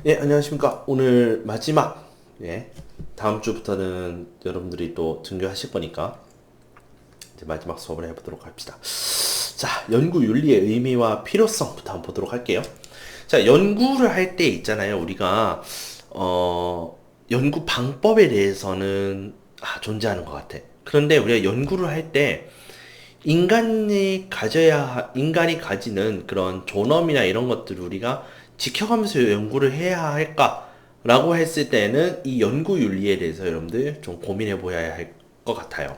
예, 안녕하십니까. 오늘 마지막, 다음 주부터는 여러분들이 또 등교하실 거니까, 이제 마지막 수업을 해보도록 합시다. 자, 연구 윤리의 의미와 필요성부터 한번 보도록 할게요. 자, 연구를 할 때 있잖아요. 우리가, 연구 방법에 대해서는, 존재하는 것 같아. 그런데 우리가 연구를 할 때, 인간이 가지는 그런 존엄이나 이런 것들을 우리가 지켜가면서 연구를 해야 할까라고 했을 때는 이 연구 윤리에 대해서 여러분들 좀 고민해 보아야 할 것 같아요.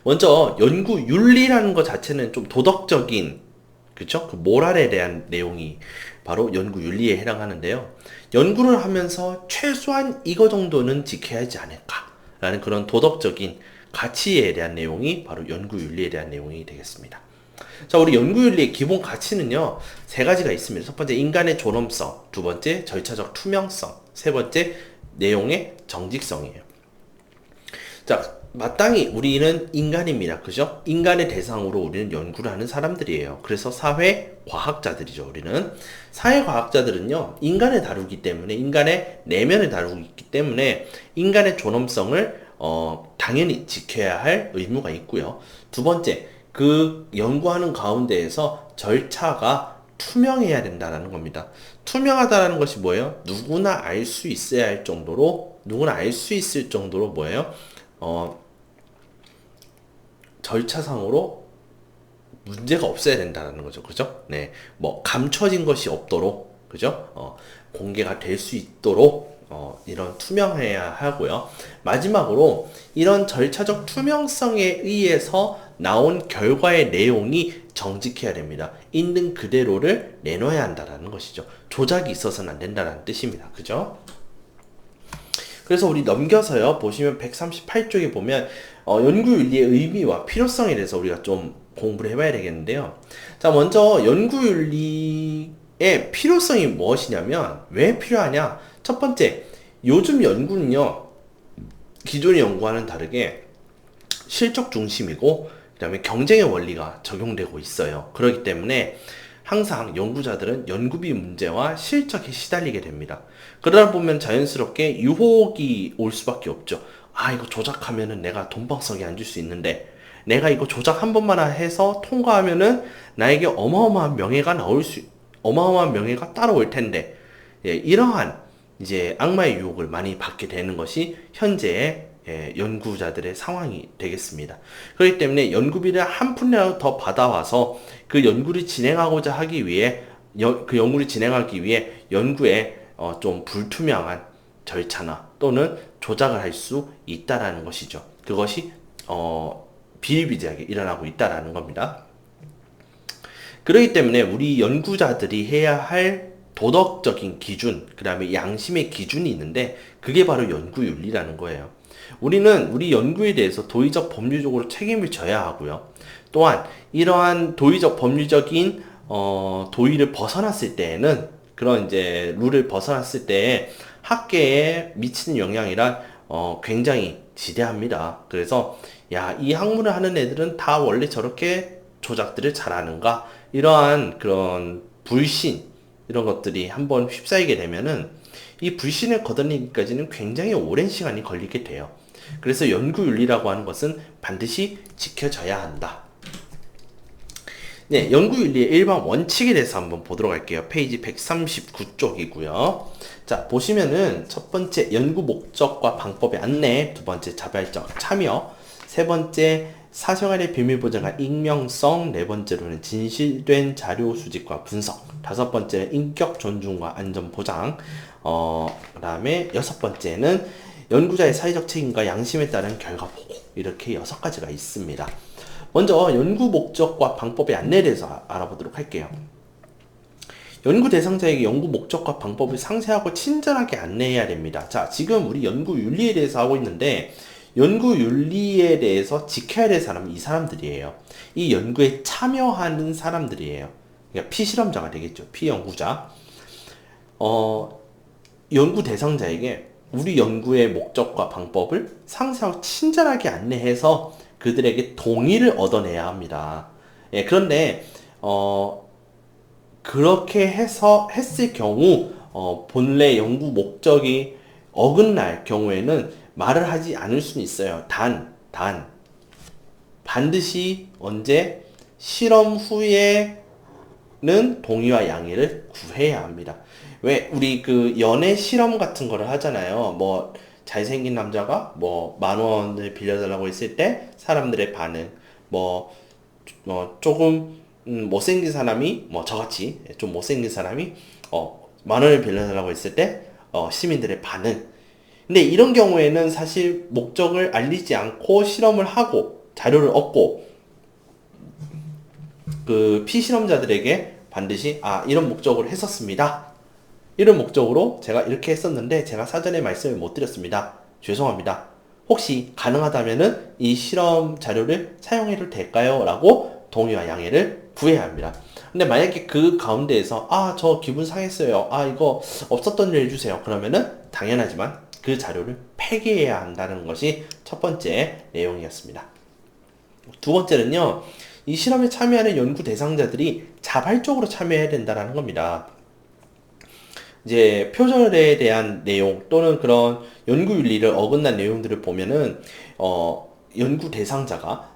먼저 연구 윤리라는 것 자체는 좀 도덕적인, 그쵸? 그 모랄에 대한 내용이 바로 연구 윤리에 해당하는데요. 연구를 하면서 최소한 이거 정도는 지켜야 하지 않을까라는 그런 도덕적인 가치에 대한 내용이 바로 연구 윤리에 대한 내용이 되겠습니다. 자, 우리 연구윤리의 기본 가치는요, 세 가지가 있습니다. 첫 번째, 인간의 존엄성. 두 번째, 절차적 투명성. 세 번째, 내용의 정직성이에요. 자, 마땅히 우리는 인간입니다. 그죠? 인간의 대상으로 우리는 연구를 하는 사람들이에요. 그래서 사회과학자들이죠, 우리는. 사회과학자들은요, 인간을 다루기 때문에, 인간의 내면을 다루기 때문에, 인간의 존엄성을, 당연히 지켜야 할 의무가 있고요. 두 번째, 그 연구하는 가운데에서 절차가 투명해야 된다는 겁니다. 투명하다라는 것이 뭐예요? 누구나 알 수 있어야 할 정도로, 누구나 알 수 있을 정도로 뭐예요? 절차상으로 문제가 없어야 된다는 거죠. 그죠? 네. 뭐, 감춰진 것이 없도록, 그죠? 공개가 될 수 있도록, 이런 투명해야 하고요. 마지막으로, 이런 절차적 투명성에 의해서 나온 결과의 내용이 정직해야 됩니다. 있는 그대로를 내놓아야 한다는 것이죠. 조작이 있어서는 안 된다는 뜻입니다. 그죠? 그래서 우리 넘겨서요, 보시면 138쪽에 보면, 연구윤리의 의미와 필요성에 대해서 우리가 좀 공부를 해봐야 되겠는데요. 자, 먼저 연구윤리의 필요성이 무엇이냐면, 왜 필요하냐? 첫 번째, 요즘 연구는요, 기존의 연구와는 다르게 실적 중심이고, 그 다음에 경쟁의 원리가 적용되고 있어요. 그렇기 때문에 항상 연구자들은 연구비 문제와 실적에 시달리게 됩니다. 그러다 보면 자연스럽게 유혹이 올 수밖에 없죠. 이거 조작하면은 내가 돈방석에 앉을 수 있는데, 내가 이거 조작 한 번만 해서 통과하면은 나에게 어마어마한 명예가 따라올 텐데, 이러한 이제 악마의 유혹을 많이 받게 되는 것이 현재의 연구자들의 상황이 되겠습니다. 그렇기 때문에 연구비를 한 푼이라도 더 받아와서 그 연구를 진행하고자 하기 위해 그 연구를 진행하기 위해 연구에 좀 불투명한 절차나 또는 조작을 할 수 있다라는 것이죠. 그것이 비일비재하게 일어나고 있다라는 겁니다. 그렇기 때문에 우리 연구자들이 해야 할 도덕적인 기준, 그 다음에 양심의 기준이 있는데 그게 바로 연구윤리라는 거예요. 우리는 우리 연구에 대해서 도의적 법률적으로 책임을 져야 하고요. 또한 이러한 도의적 법률적인 도의를 벗어났을 때에는 그런 이제 룰을 벗어났을 때 학계에 미치는 영향이란 굉장히 지대합니다. 그래서 이 학문을 하는 애들은 다 원래 저렇게 조작들을 잘하는가 이러한 그런 불신 이런 것들이 한번 휩싸이게 되면은 이 불신을 거둬내기까지는 굉장히 오랜 시간이 걸리게 돼요. 그래서 연구윤리라고 하는 것은 반드시 지켜져야 한다. 네, 연구윤리의 일반 원칙에 대해서 한번 보도록 할게요. 페이지 139쪽이고요. 자, 보시면은 첫 번째 연구 목적과 방법의 안내, 두 번째 자발적 참여, 세 번째 사생활의 비밀 보장과 익명성, 네 번째로는 진실된 자료 수집과 분석, 다섯 번째는 인격 존중과 안전 보장, 그 다음에 여섯 번째는 연구자의 사회적 책임과 양심에 따른 결과 보고, 이렇게 여섯 가지가 있습니다. 먼저 연구 목적과 방법의 안내에 대해서 알아보도록 할게요. 연구 대상자에게 연구 목적과 방법을 상세하고 친절하게 안내해야 됩니다. 자, 지금 우리 연구 윤리에 대해서 하고 있는데 연구 윤리에 대해서 지켜야 될 사람은 이 사람들이에요. 이 연구에 참여하는 사람들이에요. 그러니까 피실험자가 되겠죠. 피연구자. 연구 대상자에게 우리 연구의 목적과 방법을 상세하고 친절하게 안내해서 그들에게 동의를 얻어내야 합니다. 그런데 그렇게 해서 했을 경우 본래 연구 목적이 어긋날 경우에는 말을 하지 않을 수는 있어요. 단, 반드시 언제 실험 후에는 동의와 양해를 구해야 합니다. 왜 우리 그 연애 실험 같은 거를 하잖아요. 뭐 잘생긴 남자가 뭐 10,000원을 빌려달라고 했을 때 사람들의 반응, 뭐 조금 못생긴 사람이 뭐 저같이 좀 못생긴 사람이 10,000원을 빌려달라고 했을 때 시민들의 반응. 근데 이런 경우에는 사실 목적을 알리지 않고 실험을 하고 자료를 얻고 그 피실험자들에게 반드시 이런 목적으로 했었습니다. 이런 목적으로 제가 이렇게 했었는데 제가 사전에 말씀을 못 드렸습니다. 죄송합니다. 혹시 가능하다면은 이 실험 자료를 사용해도 될까요? 라고 동의와 양해를 구해야 합니다. 근데 만약에 그 가운데에서 저 기분 상했어요. 이거 없었던 일 해주세요. 그러면은 당연하지만 그 자료를 폐기해야 한다는 것이 첫 번째 내용이었습니다. 두 번째는요, 이 실험에 참여하는 연구 대상자들이 자발적으로 참여해야 된다는 겁니다. 이제 표절에 대한 내용 또는 그런 연구 윤리를 어긋난 내용들을 보면은 연구 대상자가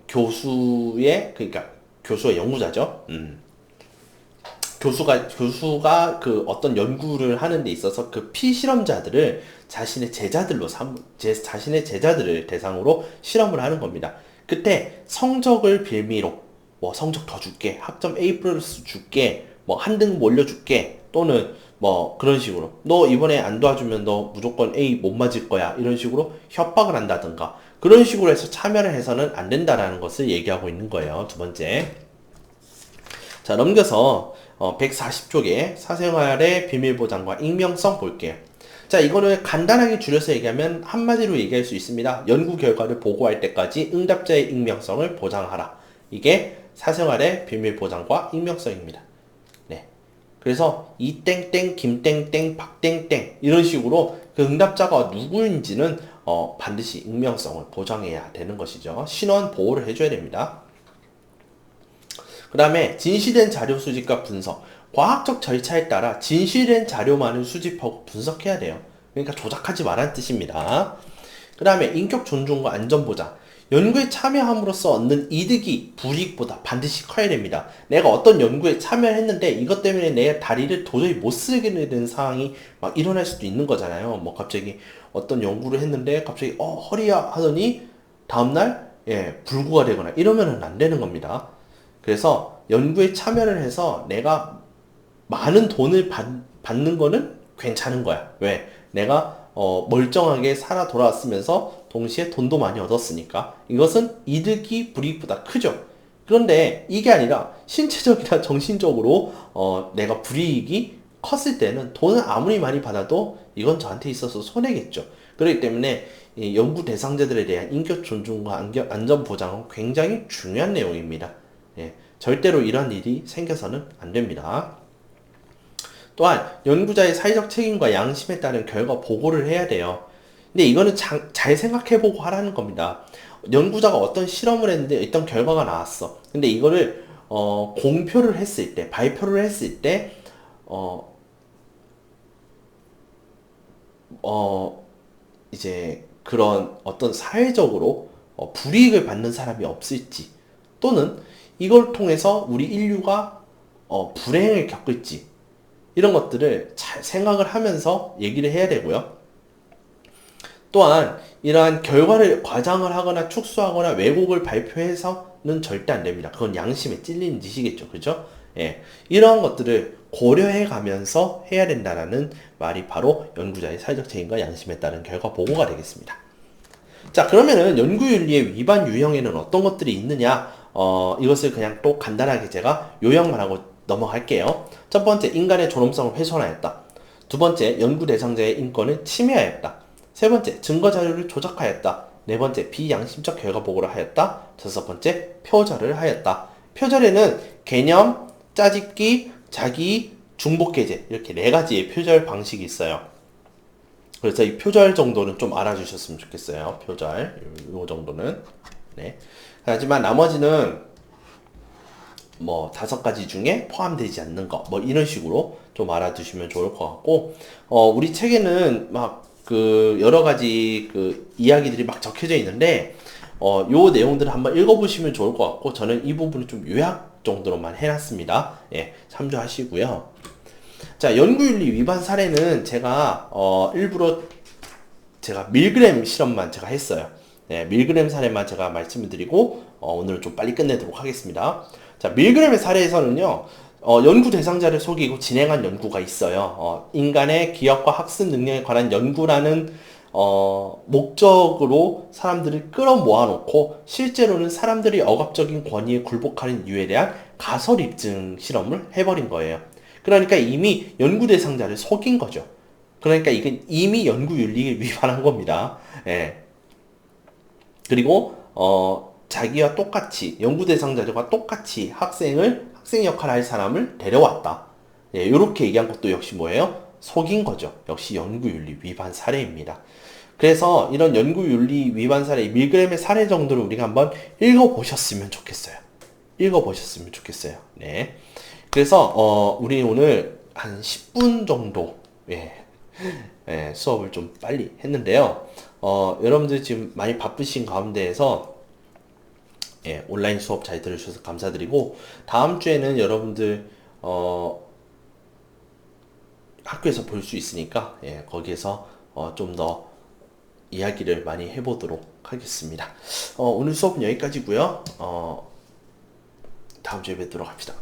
그러니까 교수의 연구자죠. 교수가 그 어떤 연구를 하는 데 있어서 그 피실험자들을 자신의 자신의 제자들을 대상으로 실험을 하는 겁니다. 그때 성적을 빌미로 뭐 성적 더 줄게, 학점 A 플러스 줄게, 뭐 한 등 올려줄게, 또는 뭐 그런 식으로 너 이번에 안 도와주면 너 무조건 A 못 맞을 거야, 이런 식으로 협박을 한다든가 그런 식으로 해서 참여를 해서는 안 된다라는 것을 얘기하고 있는 거예요. 두 번째. 자, 넘겨서 140쪽에 사생활의 비밀보장과 익명성 볼게요. 자, 이거를 간단하게 줄여서 얘기하면 한마디로 얘기할 수 있습니다. 연구 결과를 보고할 때까지 응답자의 익명성을 보장하라. 이게 사생활의 비밀보장과 익명성입니다. 네. 그래서 이땡땡, 김땡땡, 박땡땡 이런 식으로 그 응답자가 누구인지는 반드시 익명성을 보장해야 되는 것이죠. 신원 보호를 해줘야 됩니다. 그 다음에 진실된 자료 수집과 분석. 과학적 절차에 따라 진실된 자료만을 수집하고 분석해야 돼요. 그러니까 조작하지 말라는 뜻입니다. 그 다음에 인격 존중과 안전 보장. 연구에 참여함으로써 얻는 이득이 불이익보다 반드시 커야 됩니다. 내가 어떤 연구에 참여했는데 이것 때문에 내 다리를 도저히 못 쓰게 되는 상황이 막 일어날 수도 있는 거잖아요. 뭐 갑자기 어떤 연구를 했는데 갑자기 허리야 하더니 다음날 불구가 되거나 이러면은 안 되는 겁니다. 그래서 연구에 참여를 해서 내가 많은 돈을 받는 거는 괜찮은 거야. 왜? 내가 멀쩡하게 살아 돌아왔으면서 동시에 돈도 많이 얻었으니까 이것은 이득이 불이익보다 크죠. 그런데 이게 아니라 신체적이나 정신적으로 내가 불이익이 컸을 때는 돈을 아무리 많이 받아도 이건 저한테 있어서 손해겠죠. 그렇기 때문에 이 연구 대상자들에 대한 인격 존중과 안전 보장은 굉장히 중요한 내용입니다. 절대로 이런 일이 생겨서는 안 됩니다. 또한 연구자의 사회적 책임과 양심에 따른 결과 보고를 해야 돼요. 근데 이거는 잘 생각해보고 하라는 겁니다. 연구자가 어떤 실험을 했는데 어떤 결과가 나왔어. 근데 이거를 공표를 했을 때, 발표를 했을 때 이제 그런 어떤 사회적으로 불이익을 받는 사람이 없을지, 또는 이걸 통해서 우리 인류가 불행을 겪을지, 이런 것들을 잘 생각을 하면서 얘기를 해야 되고요. 또한 이러한 결과를 과장을 하거나 축소하거나 왜곡을 발표해서는 절대 안 됩니다. 그건 양심에 찔리는 짓이겠죠. 그죠? 이러한 것들을 고려해 가면서 해야 된다는 말이 바로 연구자의 사회적 책임과 양심에 따른 결과 보고가 되겠습니다. 자, 그러면은 연구윤리의 위반 유형에는 어떤 것들이 있느냐? 이것을 그냥 또 간단하게 제가 요약만 하고 넘어갈게요. 첫 번째, 인간의 존엄성을 훼손하였다. 두 번째, 연구 대상자의 인권을 침해하였다. 세 번째, 증거 자료를 조작하였다. 네 번째, 비양심적 결과 보고를 하였다. 다섯 번째, 표절을 하였다. 표절에는 개념, 짜집기, 자기, 중복게재 이렇게 네 가지의 표절 방식이 있어요. 그래서 이 표절 정도는 좀 알아주셨으면 좋겠어요. 표절 요 정도는. 네. 하지만 나머지는 뭐 5가지 중에 포함되지 않는 거, 뭐 이런 식으로 좀 좀 알아두시면 좋을 것 같고, 우리 책에는 막 그 여러 가지 그 이야기들이 막 적혀져 있는데, 요 내용들을 한번 읽어보시면 좋을 것 같고, 저는 이 부분을 좀 요약 정도로만 해놨습니다. 예, 참조하시고요. 자, 연구윤리 위반 사례는 제가, 일부러 제가 밀그램 실험만 제가 했어요. 네, 밀그램 사례만 제가 말씀을 드리고, 오늘 좀 빨리 끝내도록 하겠습니다. 자, 밀그램의 사례에서는요, 연구 대상자를 속이고 진행한 연구가 있어요. 인간의 기억과 학습 능력에 관한 연구라는 목적으로 사람들을 끌어모아 놓고 실제로는 사람들이 억압적인 권위에 굴복하는 이유에 대한 가설 입증 실험을 해버린 거예요. 그러니까 이미 연구 대상자를 속인 거죠. 그러니까 이건 이미 연구윤리에 위반한 겁니다. 예. 그리고 자기와 똑같이 연구 대상자들과 똑같이 학생 역할을 할 사람을 데려왔다. 예, 이렇게 얘기한 것도 역시 뭐예요? 속인 거죠. 역시 연구윤리 위반 사례입니다. 그래서 이런 연구윤리 위반 사례, 밀그램의 사례 정도를 우리가 한번 읽어보셨으면 좋겠어요. 읽어보셨으면 좋겠어요. 네. 그래서 우리 오늘 한 10분 정도 예, 예, 수업을 좀 빨리 했는데요. 여러분들 지금 많이 바쁘신 가운데에서 예, 온라인 수업 잘 들어주셔서 감사드리고 다음 주에는 여러분들 학교에서 볼 수 있으니까 예, 거기에서 좀 더 이야기를 많이 해보도록 하겠습니다. 오늘 수업은 여기까지고요. 다음 주에 뵙도록 합시다.